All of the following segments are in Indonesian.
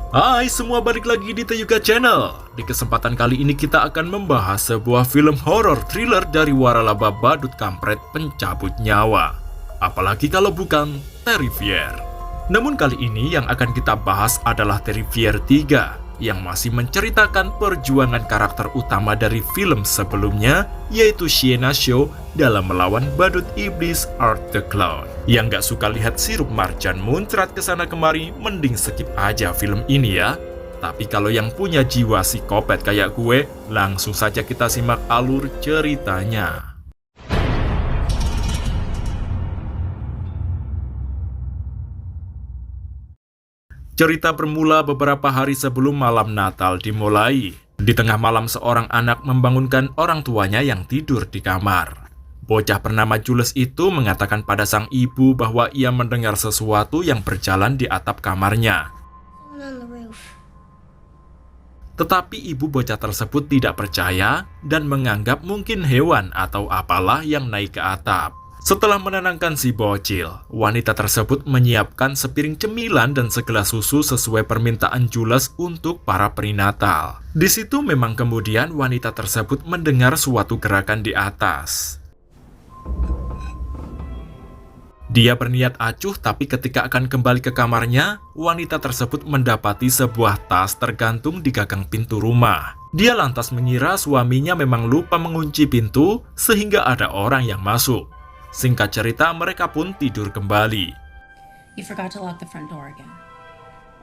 Hai semua, balik lagi di Teyuga Channel. Di kesempatan kali ini kita akan membahas sebuah film horor thriller dari waralaba badut kampret pencabut nyawa. Apalagi kalau bukan Terrifier. Namun kali ini yang akan kita bahas adalah Terrifier 3 yang masih menceritakan perjuangan karakter utama dari film sebelumnya, yaitu Sienna Shaw dalam melawan badut iblis Art the Clown. Yang gak suka lihat sirup marjan muncrat kesana kemari, mending skip aja film ini ya. Tapi kalau yang punya jiwa psikopat kayak gue, langsung saja kita simak alur ceritanya. Cerita bermula beberapa hari sebelum malam Natal dimulai. Di tengah malam seorang anak membangunkan orang tuanya yang tidur di kamar. Bocah bernama Jules itu mengatakan pada sang ibu bahwa ia mendengar sesuatu yang berjalan di atap kamarnya. Tetapi ibu bocah tersebut tidak percaya dan menganggap mungkin hewan atau apalah yang naik ke atap. Setelah menenangkan si bocil, wanita tersebut menyiapkan sepiring cemilan dan segelas susu sesuai permintaan Jules untuk para perinatal. Di situ memang kemudian wanita tersebut mendengar suatu gerakan di atas. Dia berniat acuh, tapi ketika akan kembali ke kamarnya, wanita tersebut mendapati sebuah tas tergantung di gagang pintu rumah. Dia lantas mengira suaminya memang lupa mengunci pintu sehingga ada orang yang masuk. Singkat cerita, mereka pun tidur kembali. You forgot to lock the front door again.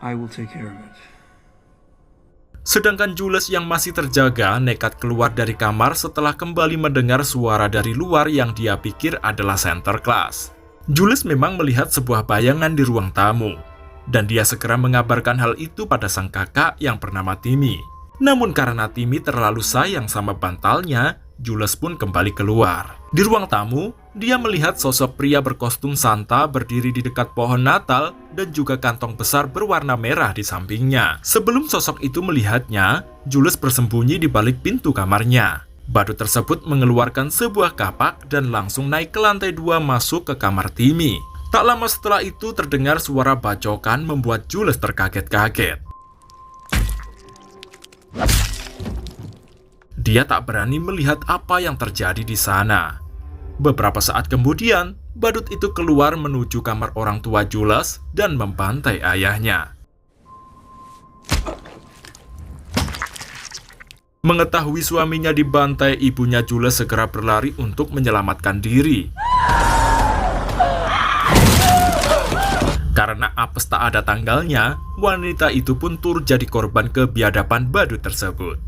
I will take care of it. Sedangkan Jules yang masih terjaga nekat keluar dari kamar setelah kembali mendengar suara dari luar yang dia pikir adalah Santa Claus. Jules memang melihat sebuah bayangan di ruang tamu, dan dia segera mengabarkan hal itu pada sang kakak yang bernama Timmy. Namun karena Timmy terlalu sayang sama bantalnya, Jules pun kembali keluar. Di ruang tamu, dia melihat sosok pria berkostum Santa berdiri di dekat pohon Natal dan juga kantong besar berwarna merah di sampingnya. Sebelum sosok itu melihatnya, Jules bersembunyi di balik pintu kamarnya. Badut tersebut mengeluarkan sebuah kapak dan langsung naik ke lantai 2 masuk ke kamar Timmy. Tak lama setelah itu terdengar suara bacokan membuat Jules terkaget-kaget. Dia tak berani melihat apa yang terjadi di sana. Beberapa saat kemudian, badut itu keluar menuju kamar orang tua Jules dan membantai ayahnya. Mengetahui suaminya dibantai, ibunya Jules segera berlari untuk menyelamatkan diri. Karena apes tak ada tanggalnya, wanita itu pun turut jadi korban kebiadaban badut tersebut.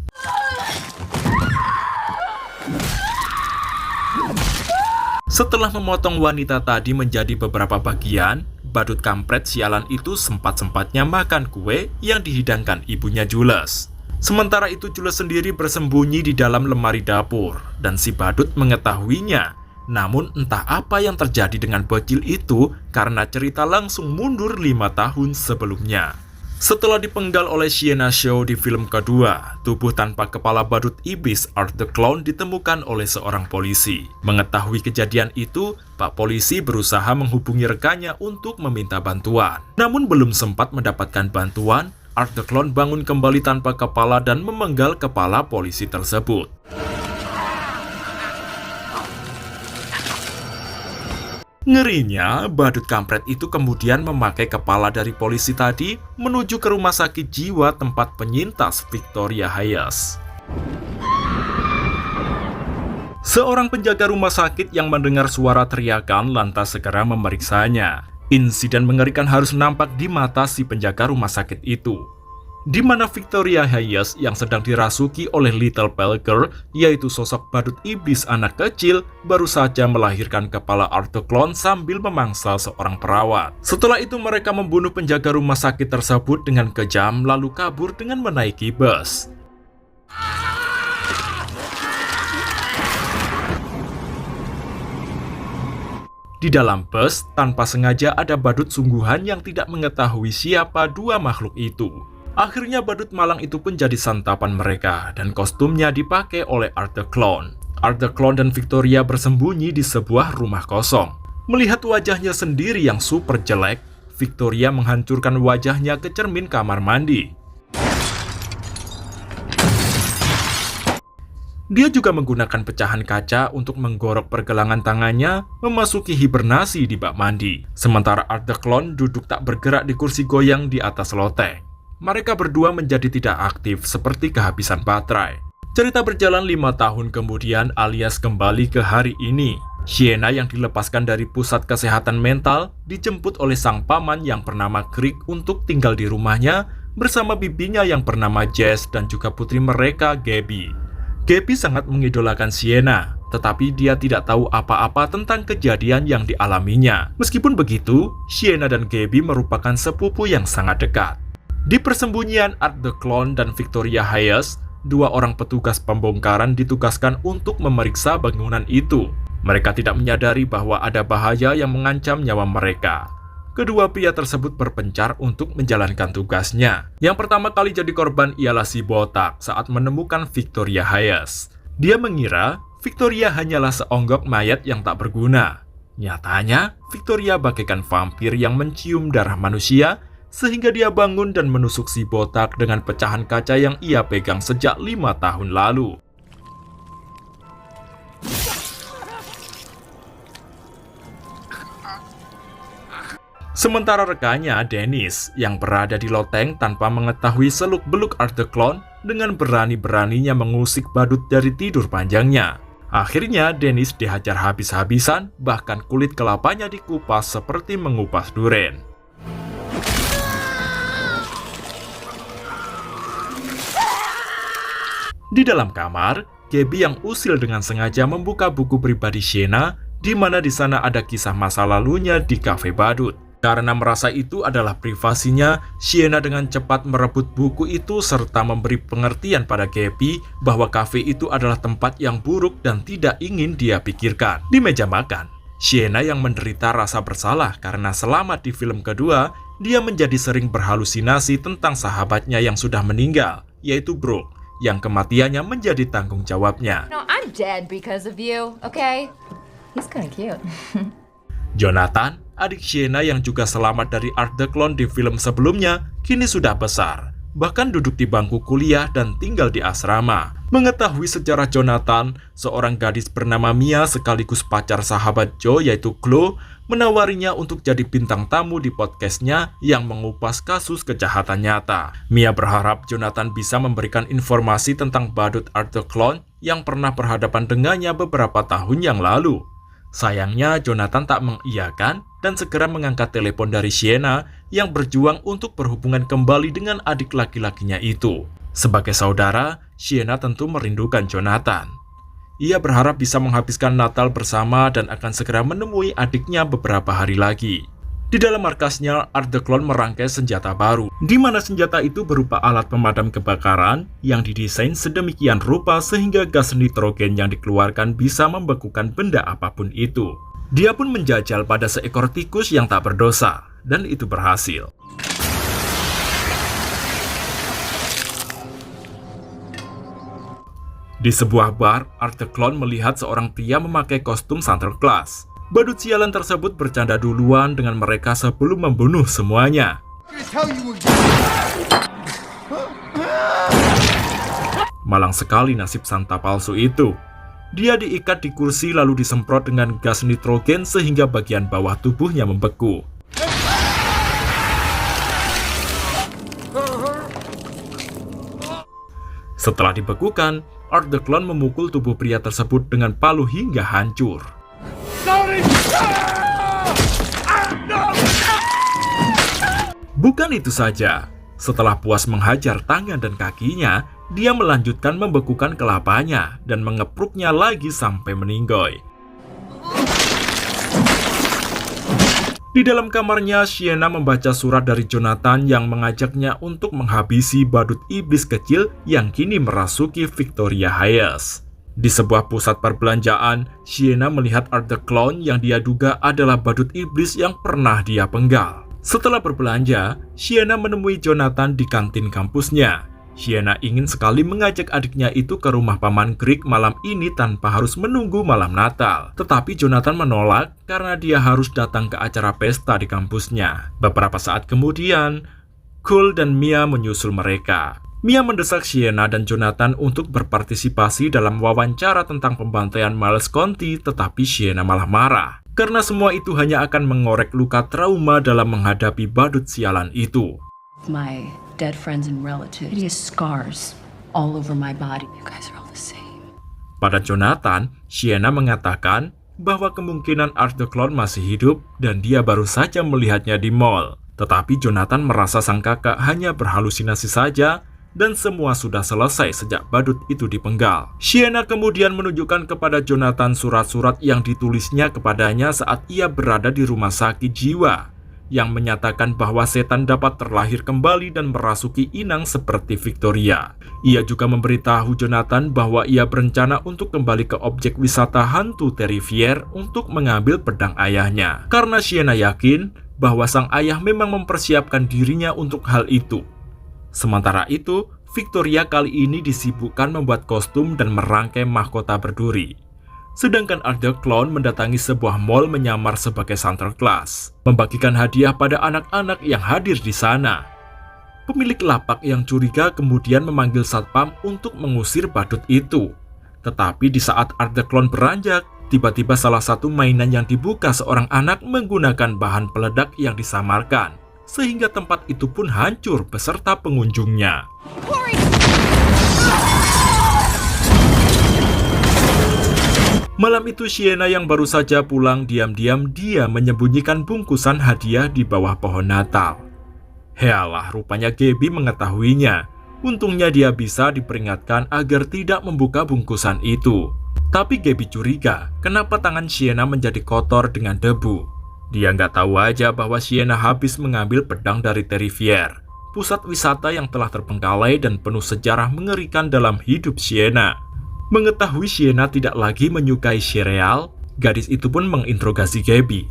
Setelah memotong wanita tadi menjadi beberapa bagian, badut kampret sialan itu sempat-sempatnya makan kue yang dihidangkan ibunya Jules. Sementara itu Jules sendiri bersembunyi di dalam lemari dapur, dan si badut mengetahuinya. Namun entah apa yang terjadi dengan bocil itu karena cerita langsung mundur 5 tahun sebelumnya. Setelah dipenggal oleh Sienna Shaw di film kedua, tubuh tanpa kepala badut iblis Art the Clown ditemukan oleh seorang polisi. Mengetahui kejadian itu, Pak Polisi berusaha menghubungi rekannya untuk meminta bantuan. Namun belum sempat mendapatkan bantuan, Art the Clown bangun kembali tanpa kepala dan memenggal kepala polisi tersebut. Ngerinya, badut kampret itu kemudian memakai kepala dari polisi tadi menuju ke rumah sakit jiwa tempat penyintas Victoria Hayes. Seorang penjaga rumah sakit yang mendengar suara teriakan lantas segera memeriksanya. Insiden mengerikan harus nampak di mata si penjaga rumah sakit itu, di mana Victoria Hayes yang sedang dirasuki oleh Little Pale Girl, yaitu sosok badut iblis anak kecil, baru saja melahirkan kepala Art the Clown sambil memangsa seorang perawat. Setelah itu mereka membunuh penjaga rumah sakit tersebut dengan kejam lalu kabur dengan menaiki bus. Di dalam bus, tanpa sengaja ada badut sungguhan yang tidak mengetahui siapa dua makhluk itu. Akhirnya badut malang itu pun jadi santapan mereka dan kostumnya dipakai oleh Art the Clown. Art the Clown dan Victoria bersembunyi di sebuah rumah kosong. Melihat wajahnya sendiri yang super jelek, Victoria menghancurkan wajahnya ke cermin kamar mandi. Dia juga menggunakan pecahan kaca untuk menggorok pergelangan tangannya memasuki hibernasi di bak mandi. Sementara Art the Clown duduk tak bergerak di kursi goyang di atas loteng. Mereka berdua menjadi tidak aktif seperti kehabisan baterai. Cerita berjalan 5 tahun kemudian alias kembali ke hari ini. Sienna yang dilepaskan dari pusat kesehatan mental dijemput oleh sang paman yang bernama Greg untuk tinggal di rumahnya bersama bibinya yang bernama Jess dan juga putri mereka, Gabby. Gabby sangat mengidolakan Sienna, tetapi dia tidak tahu apa-apa tentang kejadian yang dialaminya. Meskipun begitu, Sienna dan Gabby merupakan sepupu yang sangat dekat. Di persembunyian Art the Clown dan Victoria Hayes, 2 orang petugas pembongkaran ditugaskan untuk memeriksa bangunan itu. Mereka tidak menyadari bahwa ada bahaya yang mengancam nyawa mereka. Kedua pria tersebut berpencar untuk menjalankan tugasnya. Yang pertama kali jadi korban ialah si botak saat menemukan Victoria Hayes. Dia mengira Victoria hanyalah seonggok mayat yang tak berguna. Nyatanya, Victoria bagaikan vampir yang mencium darah manusia, sehingga dia bangun dan menusuk si botak dengan pecahan kaca yang ia pegang sejak 5 tahun lalu. Sementara rekannya, Dennis, yang berada di loteng tanpa mengetahui seluk-beluk Art the Clown, dengan berani-beraninya mengusik badut dari tidur panjangnya. Akhirnya, Dennis dihajar habis-habisan, bahkan kulit kelapanya dikupas seperti mengupas duren. Di dalam kamar, Gabby yang usil dengan sengaja membuka buku pribadi Sienna, di mana di sana ada kisah masa lalunya di kafe badut. Karena merasa itu adalah privasinya, Sienna dengan cepat merebut buku itu serta memberi pengertian pada Gabby bahwa kafe itu adalah tempat yang buruk dan tidak ingin dia pikirkan. Di meja makan, Sienna yang menderita rasa bersalah karena selama di film kedua, dia menjadi sering berhalusinasi tentang sahabatnya yang sudah meninggal, yaitu Brooke, yang kematiannya menjadi tanggung jawabnya. No, I'm dead because of you, okay? He's kinda cute. Jonathan, adik Sienna yang juga selamat dari Art the Clown di film sebelumnya, kini sudah besar, bahkan duduk di bangku kuliah dan tinggal di asrama. Mengetahui sejarah Jonathan, seorang gadis bernama Mia sekaligus pacar sahabat Joe yaitu Chloe, menawarinya untuk jadi bintang tamu di podcastnya yang mengupas kasus kejahatan nyata. Mia berharap Jonathan bisa memberikan informasi tentang badut Art the Clown yang pernah berhadapan dengannya beberapa tahun yang lalu. Sayangnya, Jonathan tak mengiyakan dan segera mengangkat telepon dari Sienna yang berjuang untuk berhubungan kembali dengan adik laki-lakinya itu. Sebagai saudara, Sienna tentu merindukan Jonathan. Ia berharap bisa menghabiskan Natal bersama dan akan segera menemui adiknya beberapa hari lagi. Di dalam markasnya, Art the Clown merangkai senjata baru, di mana senjata itu berupa alat pemadam kebakaran yang didesain sedemikian rupa sehingga gas nitrogen yang dikeluarkan bisa membekukan benda apapun itu. Dia pun menjajal pada seekor tikus yang tak berdosa, dan itu berhasil. Di sebuah bar, Art the Clown melihat seorang pria memakai kostum Santa Claus. Badut sialan tersebut bercanda duluan dengan mereka sebelum membunuh semuanya. Malang sekali nasib Santa palsu itu. Dia diikat di kursi lalu disemprot dengan gas nitrogen sehingga bagian bawah tubuhnya membeku. Setelah dibekukan, Art the Clown memukul tubuh pria tersebut dengan palu hingga hancur. Bukan itu saja, setelah puas menghajar tangan dan kakinya, dia melanjutkan membekukan kelapanya dan mengepruknya lagi sampai meninggoy. Di dalam kamarnya, Sienna membaca surat dari Jonathan yang mengajaknya untuk menghabisi badut iblis kecil yang kini merasuki Victoria Hayes. Di sebuah pusat perbelanjaan, Sienna melihat Art the Clown yang dia duga adalah badut iblis yang pernah dia penggal. Setelah berbelanja, Sienna menemui Jonathan di kantin kampusnya. Sienna ingin sekali mengajak adiknya itu ke rumah Paman Greg malam ini tanpa harus menunggu malam Natal. Tetapi Jonathan menolak karena dia harus datang ke acara pesta di kampusnya. Beberapa saat kemudian, Cole dan Mia menyusul mereka. Mia mendesak Sienna dan Jonathan untuk berpartisipasi dalam wawancara tentang pembantaian Miles Conti, tetapi Sienna malah marah. Karena semua itu hanya akan mengorek luka trauma dalam menghadapi badut sialan itu. My dead friends and relatives. Hideous scars all over my body. You guys are all the same. Pada Jonathan, Sienna mengatakan bahwa kemungkinan Art the Clown masih hidup dan dia baru saja melihatnya di mall. Tetapi Jonathan merasa sang kakak hanya berhalusinasi saja dan semua sudah selesai sejak badut itu dipenggal. Sienna kemudian menunjukkan kepada Jonathan surat-surat yang ditulisnya kepadanya saat ia berada di rumah sakit jiwa, yang menyatakan bahwa setan dapat terlahir kembali dan merasuki inang seperti Victoria. Ia juga memberitahu Jonathan bahwa ia berencana untuk kembali ke objek wisata hantu Terrifier untuk mengambil pedang ayahnya. Karena Sienna yakin bahwa sang ayah memang mempersiapkan dirinya untuk hal itu. Sementara itu, Victoria kali ini disibukkan membuat kostum dan merangkai mahkota berduri. Sedangkan Art the Clown mendatangi sebuah mall menyamar sebagai Santa Claus, membagikan hadiah pada anak-anak yang hadir di sana. Pemilik lapak yang curiga kemudian memanggil satpam untuk mengusir badut itu. Tetapi di saat Art the Clown beranjak, tiba-tiba salah satu mainan yang dibuka seorang anak menggunakan bahan peledak yang disamarkan, sehingga tempat itu pun hancur beserta pengunjungnya. Malam itu Sienna yang baru saja pulang diam-diam dia menyembunyikan bungkusan hadiah di bawah pohon Natal. Healah, rupanya Gabby mengetahuinya. Untungnya dia bisa diperingatkan agar tidak membuka bungkusan itu. Tapi Gabby curiga kenapa tangan Sienna menjadi kotor dengan debu. Dia nggak tahu aja bahwa Sienna habis mengambil pedang dari Terrifier, pusat wisata yang telah terbengkalai dan penuh sejarah mengerikan dalam hidup Sienna. Mengetahui Sienna tidak lagi menyukai sereal, gadis itu pun menginterogasi Gabby.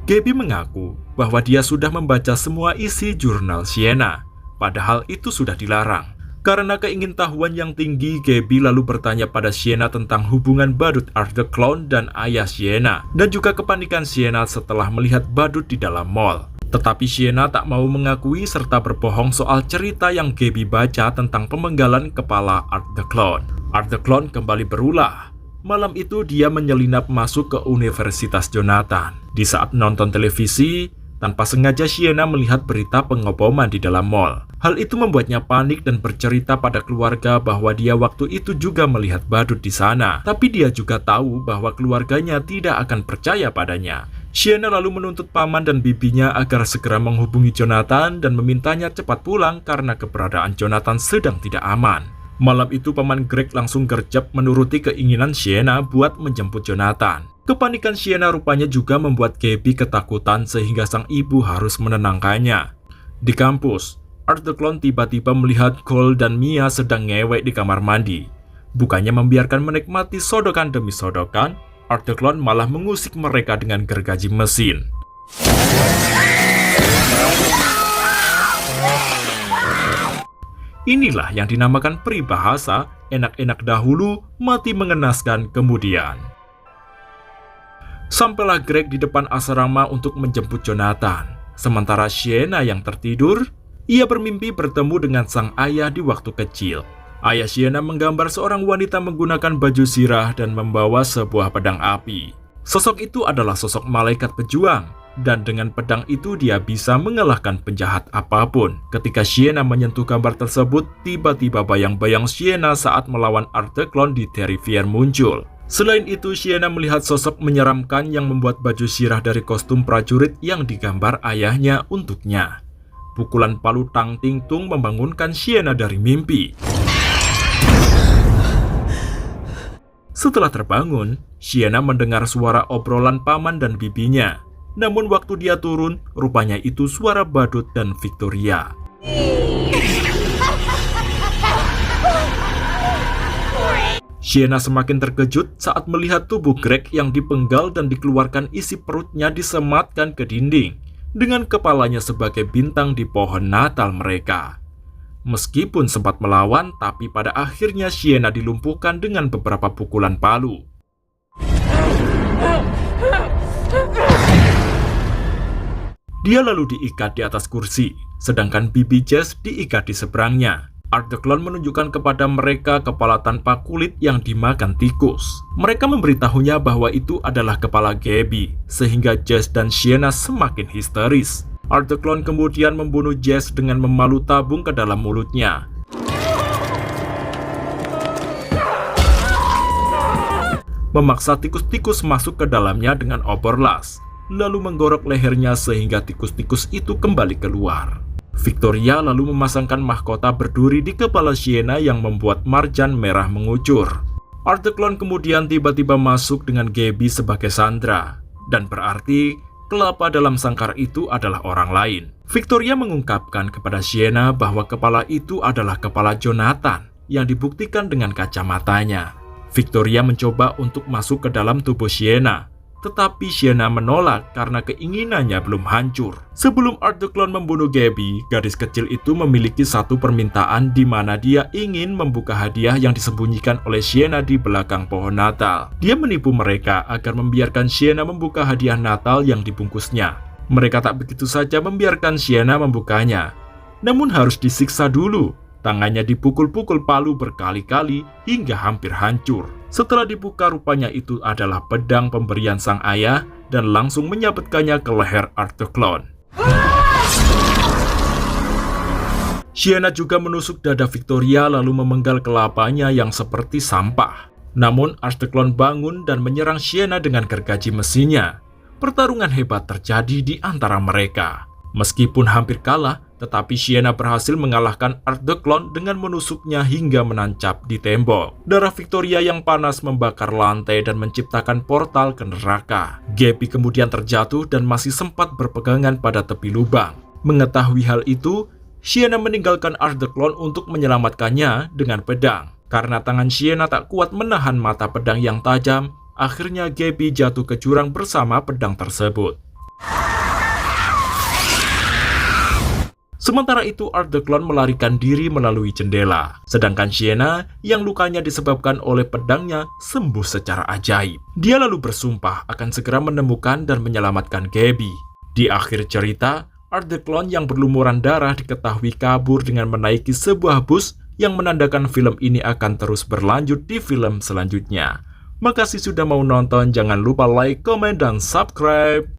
Gabby mengaku bahwa dia sudah membaca semua isi jurnal Sienna, padahal itu sudah dilarang. Karena keingintahuan yang tinggi, Gabby lalu bertanya pada Sienna tentang hubungan badut Art the Clown dan ayah Sienna, dan juga kepanikan Sienna setelah melihat badut di dalam mall. Tetapi Sienna tak mau mengakui serta berbohong soal cerita yang Gabby baca tentang pemenggalan kepala Art the Clown. Art the Clown kembali berulah. Malam itu dia menyelinap masuk ke Universitas Jonathan. Di saat nonton televisi, tanpa sengaja Sienna melihat berita pengoboman di dalam mall. Hal itu membuatnya panik dan bercerita pada keluarga bahwa dia waktu itu juga melihat badut di sana. Tapi dia juga tahu bahwa keluarganya tidak akan percaya padanya. Sienna lalu menuntut paman dan bibinya agar segera menghubungi Jonathan dan memintanya cepat pulang karena keberadaan Jonathan sedang tidak aman. Malam itu paman Greg langsung gercep menuruti keinginan Sienna buat menjemput Jonathan. Kepanikan Sienna rupanya juga membuat Gabby ketakutan sehingga sang ibu harus menenangkannya. Di kampus, Art the Clown tiba-tiba melihat Cole dan Mia sedang ngewek di kamar mandi. Bukannya membiarkan menikmati sodokan demi sodokan, Art the Clown malah mengusik mereka dengan gergaji mesin. Inilah yang dinamakan peribahasa, enak-enak dahulu, mati mengenaskan kemudian. Sampailah Greg di depan asrama untuk menjemput Jonathan. Sementara Sienna yang tertidur, ia bermimpi bertemu dengan sang ayah di waktu kecil. Ayah Sienna menggambar seorang wanita menggunakan baju zirah dan membawa sebuah pedang api. Sosok itu adalah sosok malaikat pejuang, dan dengan pedang itu dia bisa mengalahkan penjahat apapun. Ketika Sienna menyentuh gambar tersebut, tiba-tiba bayang-bayang Sienna saat melawan Art the Clown di Terrifier muncul. Selain itu, Sienna melihat sosok menyeramkan yang membuat baju zirah dari kostum prajurit yang digambar ayahnya untuknya. Pukulan palu tang ting tung membangunkan Sienna dari mimpi. Setelah terbangun, Sienna mendengar suara obrolan paman dan bibinya. Namun waktu dia turun, rupanya itu suara badut dan Victoria. Sienna semakin terkejut saat melihat tubuh Greg yang dipenggal dan dikeluarkan isi perutnya disematkan ke dinding, dengan kepalanya sebagai bintang di pohon Natal mereka. Meskipun sempat melawan, tapi pada akhirnya Sienna dilumpuhkan dengan beberapa pukulan palu. Dia lalu diikat di atas kursi, sedangkan bibi Jess diikat di seberangnya. Art the Clown menunjukkan kepada mereka kepala tanpa kulit yang dimakan tikus. Mereka memberitahunya bahwa itu adalah kepala Gabby, sehingga Jess dan Sienna semakin histeris. Art the Clown kemudian membunuh Jess dengan memalu tabung ke dalam mulutnya. Memaksa tikus-tikus masuk ke dalamnya dengan obor las, lalu menggorok lehernya sehingga tikus-tikus itu kembali keluar. Victoria lalu memasangkan mahkota berduri di kepala Sienna yang membuat marjan merah mengucur. Art the Clown kemudian tiba-tiba masuk dengan Gabby sebagai Sandra, dan berarti kelapa dalam sangkar itu adalah orang lain. Victoria mengungkapkan kepada Sienna bahwa kepala itu adalah kepala Jonathan yang dibuktikan dengan kacamatanya. Victoria mencoba untuk masuk ke dalam tubuh Sienna, tetapi Sienna menolak karena keinginannya belum hancur. Sebelum Art the Clown membunuh Gabby, gadis kecil itu memiliki satu permintaan di mana dia ingin membuka hadiah yang disembunyikan oleh Sienna di belakang pohon Natal. Dia menipu mereka agar membiarkan Sienna membuka hadiah Natal yang dibungkusnya. Mereka tak begitu saja membiarkan Sienna membukanya, namun harus disiksa dulu. Tangannya dipukul-pukul palu berkali-kali hingga hampir hancur. Setelah dibuka, rupanya itu adalah pedang pemberian sang ayah dan langsung menyabetkannya ke leher Art the Clown. Sienna juga menusuk dada Victoria lalu memenggal kelapanya yang seperti sampah. Namun Art the Clown bangun dan menyerang Sienna dengan gergaji mesinnya. Pertarungan hebat terjadi di antara mereka. Meskipun hampir kalah, tetapi Sienna berhasil mengalahkan Art the Clown dengan menusuknya hingga menancap di tembok. Darah Victoria yang panas membakar lantai dan menciptakan portal ke neraka. Gabby kemudian terjatuh dan masih sempat berpegangan pada tepi lubang. Mengetahui hal itu, Sienna meninggalkan Art the Clown untuk menyelamatkannya dengan pedang. Karena tangan Sienna tak kuat menahan mata pedang yang tajam, akhirnya Gabby jatuh ke jurang bersama pedang tersebut. Sementara itu, Art the Clown melarikan diri melalui jendela, sedangkan Sienna yang lukanya disebabkan oleh pedangnya sembuh secara ajaib. Dia lalu bersumpah akan segera menemukan dan menyelamatkan Gabby. Di akhir cerita, Art the Clown yang berlumuran darah diketahui kabur dengan menaiki sebuah bus yang menandakan film ini akan terus berlanjut di film selanjutnya. Makasih sudah mau nonton, jangan lupa like, komen, dan subscribe.